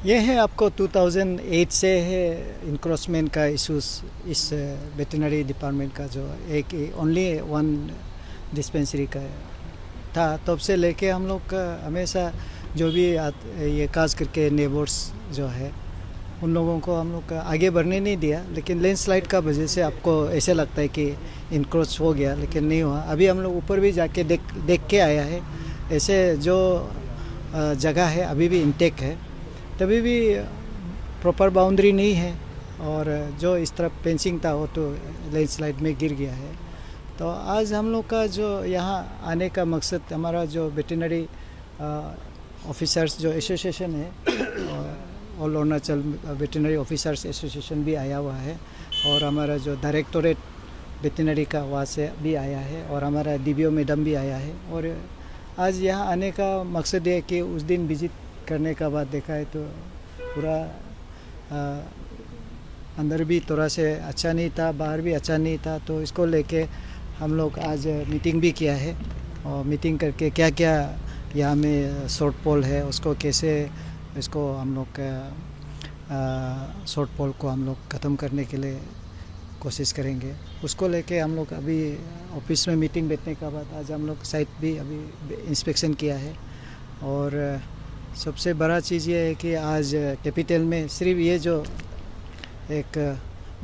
ये है आपको 2008 से है इंक्रोचमेंट का इशूज़ इस वेटनरी डिपार्टमेंट का जो एक ओनली वन डिस्पेंसरी का था। तब से लेके हम लोग का हमेशा जो भी ये काज करके नेबर्स जो है उन लोगों को हम लोग का आगे बढ़ने नहीं दिया, लेकिन लैंडस्लाइड का वजह से आपको ऐसे लगता है कि इनक्रोच हो गया, लेकिन नहीं हुआ। अभी हम लोग ऊपर भी जाके देख के आया है, ऐसे जो जगह है अभी भी इंटेक है, तभी भी प्रॉपर बाउंड्री नहीं है और जो इस तरफ फेंसिंग था वो तो लैंडस्लाइड में गिर गया है। तो आज हम लोग का जो यहाँ आने का मकसद, हमारा जो वेटनरी ऑफिसर्स जो एसोसिएशन है, all Arunachal veterinary officers association भी आया हुआ है, और हमारा जो डायरेक्टोरेट वेटनरी का वहाँ से भी आया है, और हमारा डीबीओ मैडम भी आया है। और आज यहाँ आने का मकसद ये है कि उस दिन विजिट करने का बाद देखा है तो पूरा अंदर भी थोड़ा से अच्छा नहीं था, बाहर भी अच्छा नहीं था। तो इसको लेके हम लोग आज मीटिंग भी किया है, और मीटिंग करके क्या क्या यहाँ में शॉर्ट पोल है उसको कैसे इसको हम लोग शॉर्ट पोल को हम लोग ख़त्म करने के लिए कोशिश करेंगे। उसको लेके हम लोग अभी ऑफिस में मीटिंग बैठने के बाद आज हम लोग साइट भी अभी इंस्पेक्शन किया है। और सबसे बड़ा चीज़ ये है कि आज कैपिटल में सिर्फ ये जो एक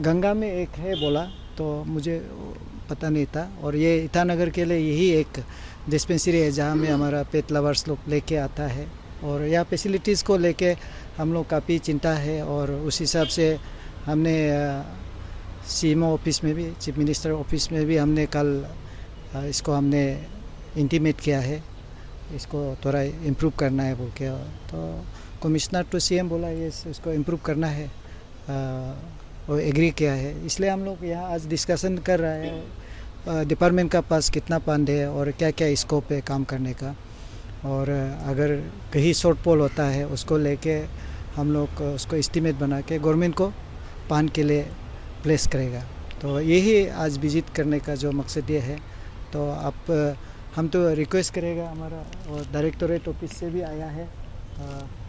गंगा में एक है बोला तो मुझे पता नहीं था, और ये ईटानगर के लिए यही एक डिस्पेंसरी है जहाँ में हमारा पेट लवर्स लोग लेके आता है। और यहाँ फैसिलिटीज़ को लेके हम लोग काफ़ी चिंता है, और उस हिसाब से हमने सीएमओ ऑफिस में भी, चीफ मिनिस्टर ऑफिस में भी हमने कल इसको हमने इंटीमेट किया है, इसको थोड़ा इम्प्रूव करना है बोल के। तो कमिश्नर टू सीएम बोला ये इसको इम्प्रूव करना है, और एग्री किया है। इसलिए हम लोग यहाँ आज डिस्कशन कर रहे हैं डिपार्टमेंट का पास कितना फंड है और क्या क्या स्कोप है काम करने का, और अगर कहीं शॉर्ट पोल होता है उसको लेके हम लोग उसको एस्टीमेट बना के गवर्नमेंट को फंड के लिए प्लेस करेगा। तो यही आज विजिट करने का जो मकसद ये है। तो आप हम तो रिक्वेस्ट करेगा हमारा, और डायरेक्टोरेट ऑफिस से भी आया है,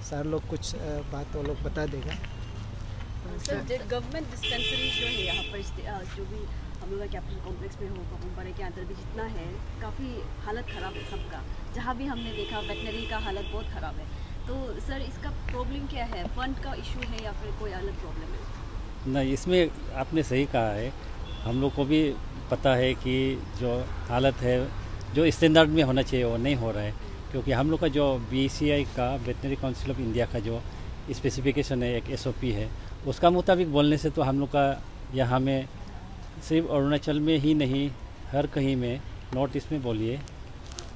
सर लोग कुछ बात वो लोग बता देगा। सर गवर्नमेंट डिस्पेंसरी जो है यहाँ पर जो भी हम लोग का कैपिटल कॉम्प्लेक्स में हो, पपुमपारे के अंदर भी जितना है काफ़ी हालत ख़राब है सबका। जहाँ भी हमने देखा वेटनरी का हालत बहुत ख़राब है। तो सर इसका प्रॉब्लम क्या है, फंड का इशू है या फिर कोई अलग प्रॉब्लम है? नहीं, इसमें आपने सही कहा है। हम लोग को भी पता है कि जो हालत है जो स्टैंडर्ड में होना चाहिए वो नहीं हो रहा है, क्योंकि हम लोग का जो BCI का वेटनरी काउंसिल ऑफ इंडिया का जो स्पेसिफिकेशन है, एक SOP है, उसका मुताबिक बोलने से तो हम लोग का यहाँ में सिर्फ अरुणाचल में ही नहीं, हर कहीं में, नॉर्थ ईस्ट में बोलिए,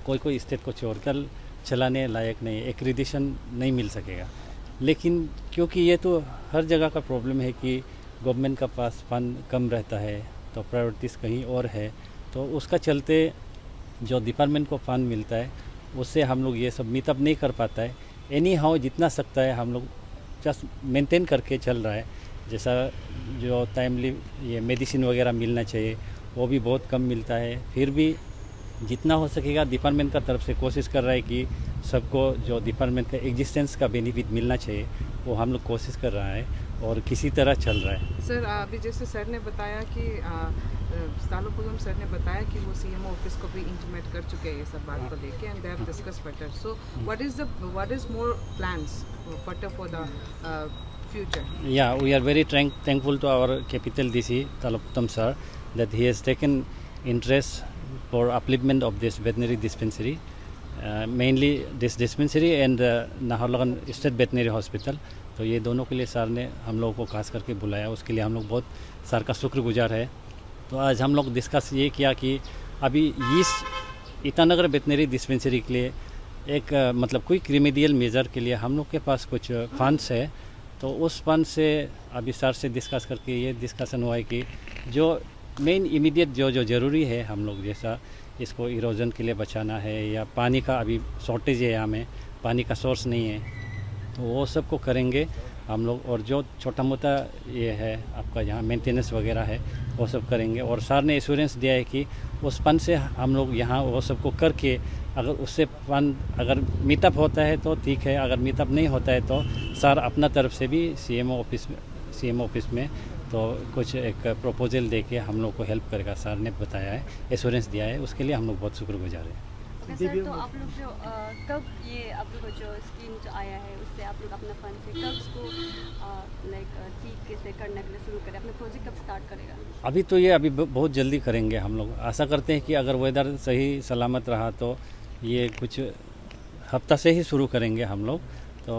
कोई स्टेट को छोड़कर चलाने लायक नहीं, एक्रीडिशन नहीं मिल सकेगा। लेकिन क्योंकि ये तो हर जगह का प्रॉब्लम है कि गवर्नमेंट का पास फंड कम रहता है, तो प्रायोरिटीज़ कहीं और है, तो उसका चलते जो डिपार्टमेंट को फंड मिलता है उससे हम लोग ये सब मीटअप नहीं कर पाता है। एनी हाउ जितना सकता है हम लोग जस्ट मेंटेन करके चल रहा है। जैसा जो टाइमली ये मेडिसिन वगैरह मिलना चाहिए वो भी बहुत कम मिलता है, फिर भी जितना हो सकेगा डिपार्टमेंट का तरफ से कोशिश कर रहा है कि सबको जो डिपार्टमेंट का एग्जिस्टेंस का बेनिफिट मिलना चाहिए वो हम लोग कोशिश कर रहा है और किसी तरह चल रहा है। सर अभी जैसे सर ने बताया कि तालुपुरम सर ने बताया कि वो CMO ऑफिस को भी इंटीमेट कर चुके हैं ये सब बात को लेके, and they have discuss further. So what is more plans further for the future? Yeah, we are very thankful to our capital DC Taluptam sir that he has taken interest for upliftment of this veterinary dispensary, mainly this dispensary and Naharlagan State Veterinary Hospital. तो ये दोनों के लिए sir ने हम लोगों को खास करके बुलाया, उसके लिए हम लोग बहुत सर का शुक्रगुजार है। तो आज हम लोग डिस्कस ये किया कि अभी इस ईटानगर वेटनरी डिस्पेंसरी के लिए एक मतलब कोई रिमेडियल मेजर के लिए हम लोग के पास कुछ फंड्स है, तो उस फंड से अभी सर से डिस्कस करके ये डिस्कशन हुआ है कि जो मेन इमीडिएट जो ज़रूरी है, हम लोग जैसा इसको इरोजन के लिए बचाना है, या पानी का अभी शॉर्टेज है, यहाँ में पानी का सोर्स नहीं है, तो वो सबको करेंगे हम लोग। और जो छोटा मोटा ये है आपका यहाँ मेंटेनेंस वगैरह है वो सब करेंगे। और सर ने एश्योरेंस दिया है कि उस फंड से हम लोग यहाँ वो सबको करके, अगर उससे फंड अगर मीटअप होता है तो ठीक है, अगर मीटअप नहीं होता है तो सर अपना तरफ से भी सीएम ऑफिस में तो कुछ एक प्रपोजल दे के हम लोग को हेल्प करेगा। सर ने बताया है, एश्योरेंस दिया है, उसके लिए हम लोग बहुत शुक्रगुजार हैं। सर, तो आप लोग जो कब ये आप लोग को जो स्कीम जो आया है उससे आप लोग अपना फंड से कब उसको ठीक से करने के लिए शुरू करें, अपना प्रोजेक्ट कब स्टार्ट करेगा? अभी बहुत जल्दी करेंगे। हम लोग आशा करते हैं कि अगर वेदर सही सलामत रहा तो ये कुछ हफ्ता से ही शुरू करेंगे हम लोग। तो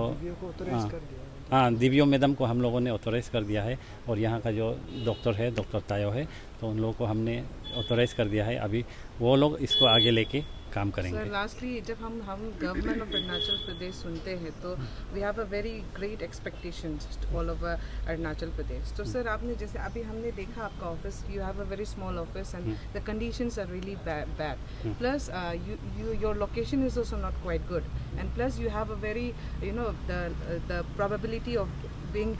हाँ, दिव्यो मैडम को हम लोगों ने ऑथोराइज कर दिया है। और यहाँ का जो डॉक्टर है, डॉक्टर तायो है, तो उन लोगों को हमने ऑथोराइज कर दिया है। अभी वो लोग इसको आगे लेके काम करेंगे। सर, लास्टली जब हम गवर्नमेंट ऑफ अरुणाचल प्रदेश सुनते हैं तो we have a very great expectations all over Arunachal Pradesh. तो सर, आपने जैसे अभी हमने देखा आपका office, you have a very small office and the conditions are really bad, plus your location is also not quite good, and plus you have a very the probability of being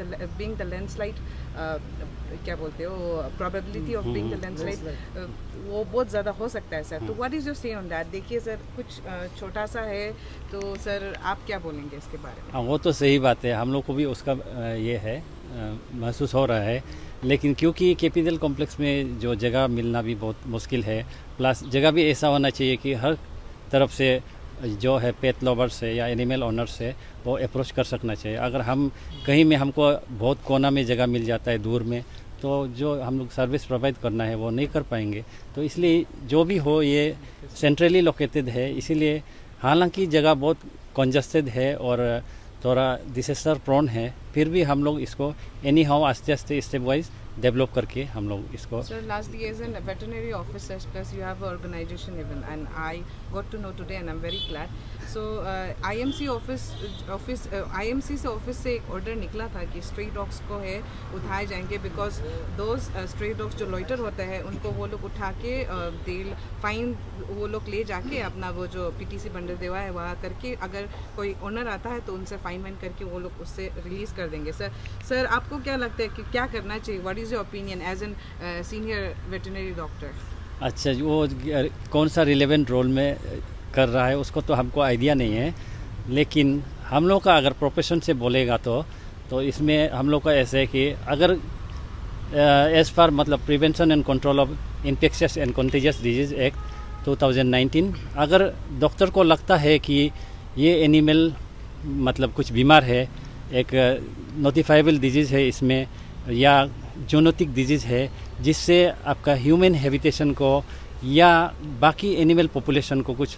the landslide, क्या बोलते हो, probability of being the landslide वो बहुत ज़्यादा हो सकता है sir. तो what is your say on that? देखिए सर, कुछ छोटा सा है तो सर आप क्या बोलेंगे इसके बारे में? हाँ, वो तो सही बात है, हम लोग को भी उसका ये है महसूस हो रहा है। लेकिन क्योंकि कैपिटल कॉम्प्लेक्स में जो जगह मिलना भी बहुत मुश्किल है, प्लस जगह भी ऐसा होना चाहिए कि हर तरफ से जो है पेट लवर्स से या एनिमल ऑनर्स से वो अप्रोच कर सकना चाहिए। अगर हम कहीं में हमको बहुत कोना में जगह मिल जाता है दूर में, तो जो हम लोग सर्विस प्रोवाइड करना है वो नहीं कर पाएंगे। तो इसलिए जो भी हो ये सेंट्रली लोकेटेड है, इसीलिए हालांकि जगह बहुत कंजस्टेड है और थोड़ा डिसेस्टर प्रोन है, फिर भी हम लोग इसको एनी हाउ आस्ते आस्ते स्टेप वाइज डेवलप करके हम लोग इसको। Sir, lastly, as a veterinary officer, plus you have an organization even, and I got to know today, and I'm very glad. So IMC IMC से ऑफिस से एक order निकला था कि स्ट्रे डॉग्स को है उठाए जाएंगे, बिकॉज दोज स्ट्रे डॉग्स जो लॉइटर होते हैं उनको वो लोग उठा के डेल फाइन वो लोग ले जाके अपना वो जो PTC बंडर देवा है वहाँ करके, अगर कोई ओनर आता है तो उनसे फाइन वाइन करके वो लोग उससे रिलीज़ कर देंगे। सर आपको क्या लगता है कि क्या करना चाहिए? What is your opinion as an senior veterinary doctor? अच्छा, वो कौन सा रिलेवेंट रोल में कर रहा है उसको तो हमको आइडिया नहीं है, लेकिन हम लोग का अगर प्रोफेशन से बोलेगा तो इसमें हम लोग का ऐसे है कि अगर एज फार मतलब prevention and control of infectious and contagious disease act 2019, अगर डॉक्टर को लगता है कि ये एनिमल मतलब कुछ बीमार है, एक नोटिफाइबल डिजीज़ है इसमें, या जोनोटिक डिजीज़ है जिससे आपका ह्यूमन हैबिटेशन को या बाकी एनिमल पॉपुलेशन को कुछ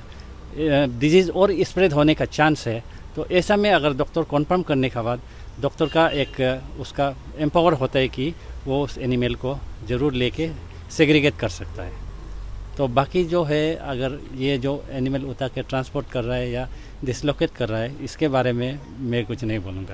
डिजीज़ और स्प्रेड होने का चांस है, तो ऐसा में अगर डॉक्टर कन्फर्म करने के बाद डॉक्टर का एक उसका एम्पावर होता है कि वो उस एनिमल को ज़रूर लेके सेग्रीगेट कर सकता है। तो बाकी जो है, अगर ये जो एनिमल उठा के ट्रांसपोर्ट कर रहा है या डिसलोकेट कर रहा है, इसके बारे में मैं कुछ नहीं बोलूँगा।